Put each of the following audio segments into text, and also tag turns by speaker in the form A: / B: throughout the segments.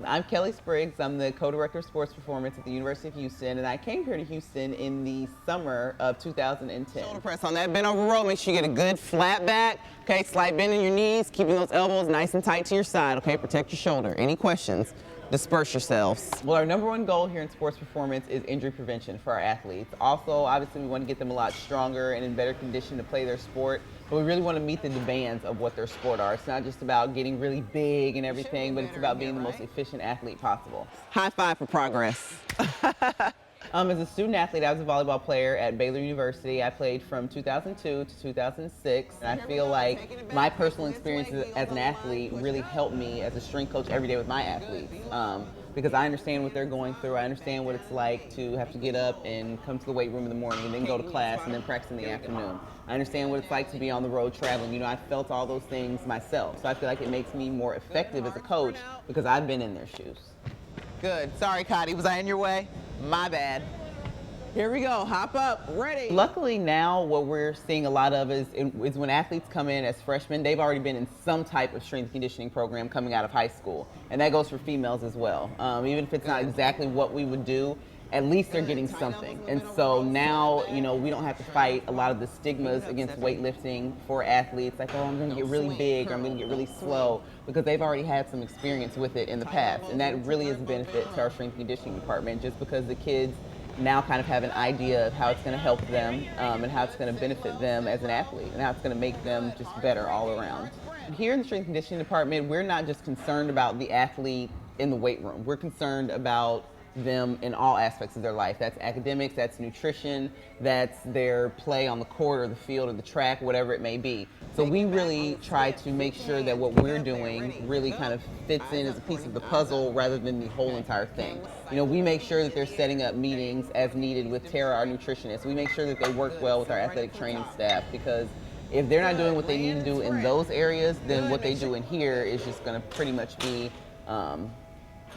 A: I'm Kelly Spriggs. I'm the co-director of sports performance at the University of Houston, and I came here to Houston in the summer of 2010.
B: Shoulder press on that bent over row. Make sure you get a good flat back. Okay, slight bend in your knees, keeping those elbows nice and tight to your side. Okay, protect your shoulder. Any questions? Disperse yourselves.
A: Well, our number one goal here in sports performance is injury prevention for our athletes. Also, obviously, we want to get them a lot stronger and in better condition to play their sport, but we really want to meet the demands of what their sport are. It's not just about getting really big and everything, but it's about being the most efficient athlete possible.
B: High five for progress.
A: As a student athlete, I was a volleyball player at Baylor University. I played from 2002 to 2006. And I feel like my personal experience as an athlete really helped me as a strength coach every day with my athletes. Because I understand what they're going through. I understand what it's like to have to get up and come to the weight room in the morning and then go to class and then practice in the afternoon. I understand what it's like to be on the road traveling. You know, I felt all those things myself. So I feel like it makes me more effective as a coach because I've been in their shoes.
B: Good. Sorry, Cotty. Was I in your way? My bad. Here we go. Hop up. Ready.
A: Luckily now what we're seeing a lot of is when athletes come in as freshmen, they've already been in some type of strength and conditioning program coming out of high school. And that goes for females as well. Even if it's not exactly what we would do, at least they're getting something. And so now, you know, we don't have to fight a lot of the stigmas against weightlifting for athletes, like, oh, I'm going to get really big or I'm going to get really slow, because they've already had some experience with it in the past. And that really is a benefit to our strength and conditioning department, just because the kids now kind of have an idea of how it's going to help them and how it's going to benefit them as an athlete and how it's going to make them just better all around. Here in the strength and conditioning department, we're not just concerned about the athlete in the weight room. We're concerned about them in all aspects of their life. That's academics, that's nutrition, that's their play on the court or the field or the track, whatever it may be. So we really try to make sure that what we're doing really kind of fits in as a piece of the puzzle rather than the whole entire thing. You know, we make sure that they're setting up meetings as needed with Tara, our nutritionist. We make sure that they work well with our athletic training staff, because if they're not doing what they need to do in those areas, then what they do in here is just going to pretty much be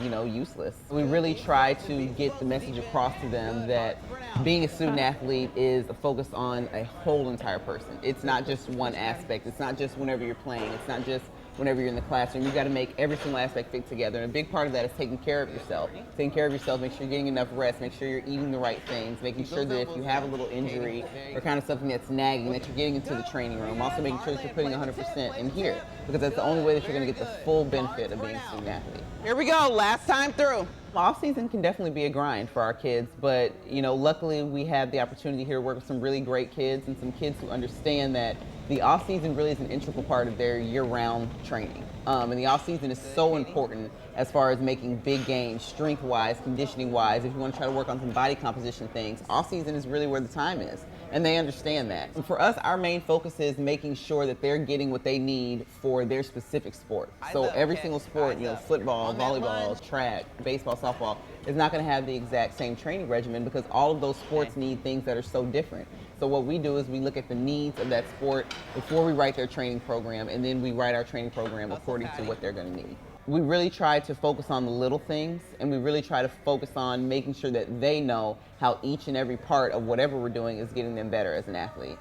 A: you know, useless. We really try to get the message across to them that being a student athlete is a focus on a whole entire person. It's not just one aspect. It's not just whenever you're playing. It's not just whenever you're in the classroom. You've got to make every single aspect fit together. And a big part of that is taking care of yourself. Taking care of yourself, make sure you're getting enough rest, make sure you're eating the right things, making sure that if you have a little injury or kind of something that's nagging, that you're getting into the training room. Also making sure that you're putting 100% in here, because that's the only way that you're going to get the full benefit of being a student athlete.
B: Here we go. Last time through.
A: Off season can definitely be a grind for our kids, but you know, luckily we have the opportunity here to work with some really great kids and some kids who understand that the off season really is an integral part of their year-round training. And the off season is so important as far as making big gains, strength-wise, conditioning-wise. If you want to try to work on some body composition things, off season is really where the time is, and they understand that. And for us, our main focus is making sure that they're getting what they need for their specific sport. So every single sport, you know, football, volleyball, track, baseball, softball, is not going to have the exact same training regimen, because all of those sports need things that are so different. So what we do is we look at the needs of that sport before we write their training program, and then we write our training program according to what they're going to need. We really try to focus on the little things, and we really try to focus on making sure that they know how each and every part of whatever we're doing is getting them better as an athlete.